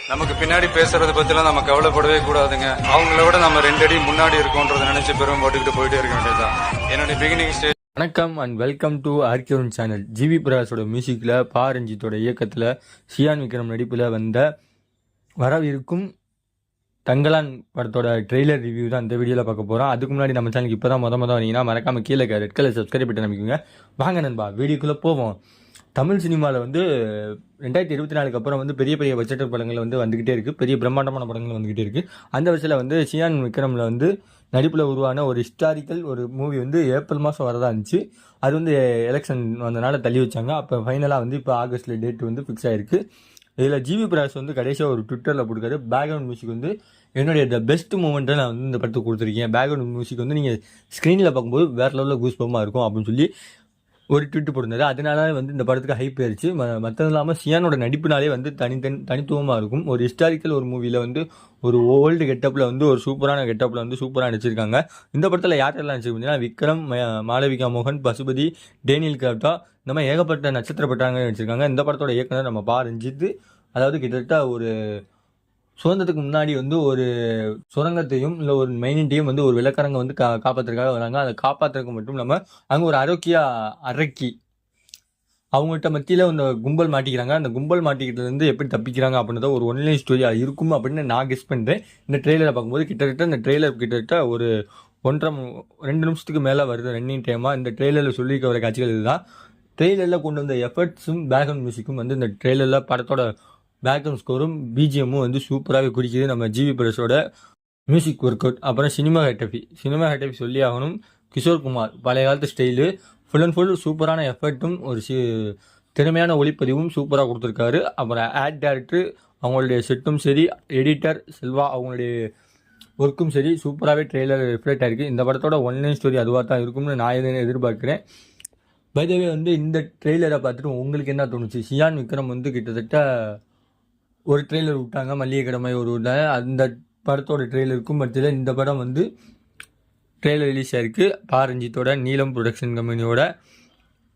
நமக்கு பின்னாடி பேசுறத பத்திலாம் நம்ம கவலைப்படவே கூடாதுங்க. அவங்கள விட நம்ம 2 அடி முன்னாடி இருக்கோன்றதை நினைச்சு பெரும் போட்டுக்கிட்டு போயிட்டே இருக்க வேண்டியதுதான். என்னுடைய பிகினிங் ஸ்டேஜ். வணக்கம் அண்ட் வெல்கம் டு ஆர்கியூன் சேனல். ஜிவி பிரகாஷோட மியூசிக்கில் பா ரஞ்சித்தோட இயக்கத்தில் சியான் விக்ரம் நடிப்பில் வந்த வரவிருக்கும் தங்கலான் படத்தோட ட்ரெய்லர் ரிவ்யூ தான் இந்த வீடியோவில் பார்க்க போகிறோம். அதுக்கு முன்னாடி நம்ம சேனலுக்கு இப்போ தான் மொதல் வரீங்கன்னா மறக்காமல் கீழே ரெட் கலர் சப்ஸ்கிரைப் பண்ணி நம்பிக்கோங்க. வாங்க நண்பா வீடியோக்குள்ளே போவோம். தமிழ் சினிமாவில் 2024 அப்புறம் பெரிய பெரிய பட்ஜெட் படங்கள் வந்துக்கிட்டே இருக்குது. பெரிய பிரம்மாண்டமான படங்கள் வந்துக்கிட்டே இருக்குது. அந்த வரிசையில் சியான் விக்ரமில் நடிப்பில் உருவான ஒரு ஹிஸ்டாரிக்கல் ஒரு மூவி ஏப்ரல் மாதம் வரதா இருந்துச்சு. அது எலெக்ஷன் வந்தனால தள்ளி வச்சாங்க. அப்போ ஃபைனலாக இப்போ ஆகஸ்ட்டில் டேட் ஃபிக்ஸ் ஆகிருக்கு. இதில் ஜிவி பிரகாஷ் கடைசியாக ஒரு ட்விட்டரில் போட்டுக்காரு, பேக்ரவுண்ட் மியூசிக் என்னுடைய த பெஸ்ட் மூமெண்ட்டை நான் இந்த படத்துக்கு கொடுத்துருக்கேன். பேக்ரவுண்ட் மியூசிக் நீங்கள் ஸ்க்ரீனில் பார்க்கும்போது வேறு லெவலில் கூஸ் பம்மாக இருக்கும் அப்படின்னு சொல்லி ஒரு ட்விட்டு போட்டிருந்தாரு. அதனால இந்த படத்துக்கு ஹைப் ஆயிடுச்சு. மற்றது இல்லாமல் சியானோட நடிப்புனாலே தனித்துவமாக இருக்கும். ஒரு ஹிஸ்டாரிக்கல் ஒரு மூவியில் ஒரு ஓல்டு கெட்டப்பில் ஒரு சூப்பரான கெட்டப்பில் சூப்பராக நடிச்சிருக்காங்க. இந்த படத்தில் யாரெல்லாம் நடிச்சிருக்கீங்கன்னா விக்ரம், மாளவிகா மோகன், பசுபதி, டேனியல் கிராப்டா, இந்த மாதிரி ஏகப்பட்ட நட்சத்திர பட்டாங்க நடிச்சிருக்காங்க. இந்த படத்தோட இயக்குனர் நம்ம பா ரஞ்சித். அதாவது கிட்டத்தட்ட ஒரு சுதந்திரத்துக்கு முன்னாடி ஒரு சுரங்கத்தையும் இல்லை ஒரு மெயின்டையும் ஒரு விளக்கரங்க காப்பாற்றுறதுக்காக வராங்க. அதை காப்பாற்றுறதுக்கு மட்டும் இல்லாமல் அங்கே ஒரு அரக்கி அவங்கள்ட்ட மத்தியில் இந்த கும்பல் மாட்டிக்கிறாங்க. அந்த கும்பல் மாட்டிக்கிட்டதுலேருந்து எப்படி தப்பிக்கிறாங்க அப்படின்றத ஒரு ஒன்லைன் ஸ்டோரியாக இருக்கும் அப்படின்னு நான் கெஸ் பண்ணுறேன். இந்த ட்ரெய்லரை பார்க்கும்போது இந்த ட்ரெய்லர் கிட்டத்தட்ட ஒரு 1.5-2 நிமிஷத்துக்கு மேலே வருது ரன்னிங் டைமாக. இந்த ட்ரெய்லரில் சொல்லியிருக்க வர காட்சிகள் இதுதான். ட்ரெய்லரில் கொண்டு வந்த எஃபர்ட்ஸும் பேக்ரவுண்ட் மியூசிக்கும் இந்த ட்ரெய்லரில் படத்தோட பேக்ரவுண்ட் ஸ்கோரும் பிஜிஎம்மும் சூப்பராகவே குறிக்குது. நம்ம ஜிவி பிரகாஷோட மியூசிக் ஒர்க் அவுட். அப்புறம் சினிமா ஹேட்டபி சொல்லி ஆகணும். கிஷோர் குமார் பழைய காலத்து ஸ்டைலு ஃபுல் அண்ட் ஃபுல் சூப்பரான எஃபர்ட்டும் ஒரு திறமையான ஒளிப்பதிவும் சூப்பராக கொடுத்துருக்காரு. அப்புறம் ஆட் டேரக்டர் அவங்களுடைய செட்டும் சரி, எடிட்டர் செல்வா அவங்களுடைய ஒர்க்கும் சரி சூப்பராகவே ட்ரெய்லர் ரிஃப்ளெக்ட் ஆகிருக்கு. இந்த படத்தோட ஒன்லைன் ஸ்டோரி அதுவாக தான் இருக்கும்னு நான் எதிர்பார்க்குறேன். பை த வே இந்த ட்ரெய்லரை பார்த்துட்டு உங்களுக்கு என்ன தோணுச்சு? சியான் விக்ரம் கிட்டத்தட்ட ஒரு ட்ரெய்லர் விட்டாங்க, மல்லிகை கடமை ஒரு அந்த படத்தோட ட்ரெய்லருக்கும் மத்தியில் இந்த படம் ட்ரெய்லர் ரிலீஸ் ஆகிருக்கு. பா ரஞ்சித்தோட நீலம் ப்ரொடக்ஷன் கம்பெனியோட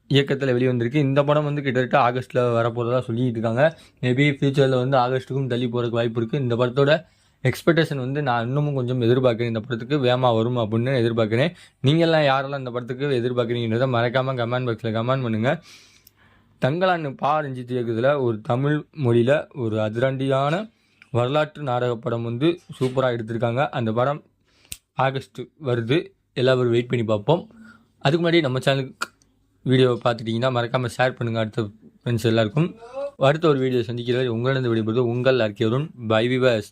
இயக்கத்தில் வெளிவந்திருக்கு. இந்த படம் கிட்டத்தட்ட ஆகஸ்ட்டில் வரப்போகிறதா சொல்லிட்டு இருக்காங்க. மேபி ஃபியூச்சரில் ஆகஸ்ட்டுக்கும் தள்ளி போகிறதுக்கு வாய்ப்பு இருக்குது. இந்த படத்தோட எக்ஸ்பெக்டேஷன் நான் இன்னமும் கொஞ்சம் எதிர்பார்க்குறேன். இந்த படத்துக்கு வேகமாக வரும் அப்படின்னு எதிர்பார்க்குறேன். நீங்கள்லாம் யாரெல்லாம் இந்த படத்துக்கு எதிர்பார்க்குறீங்கன்றதை மறக்காமல் கமெண்ட் பாக்ஸில் கமெண்ட் பண்ணுங்கள். தங்கலான் பா ரஞ்சித் இயக்கத்தில் ஒரு தமிழ் மொழியில் ஒரு அதிரண்டியான வரலாற்று நாடக படம் சூப்பராக எடுத்திருக்காங்க. அந்த படம் ஆகஸ்ட் வருது. எல்லாரும் வெயிட் பண்ணி பார்ப்போம். அதுக்கு முன்னாடி நம்ம சேனலுக்கு வீடியோவை பார்த்துட்டிங்கன்னா மறக்காமல் ஷேர் பண்ணுங்கள் அடுத்த ஃப்ரெண்ட்ஸ் எல்லாருக்கும். அடுத்த ஒரு வீடியோ சந்திக்கிறது உங்களிடம் விடைபெறுவது உங்கள் ஆர்கியூன். By viewers.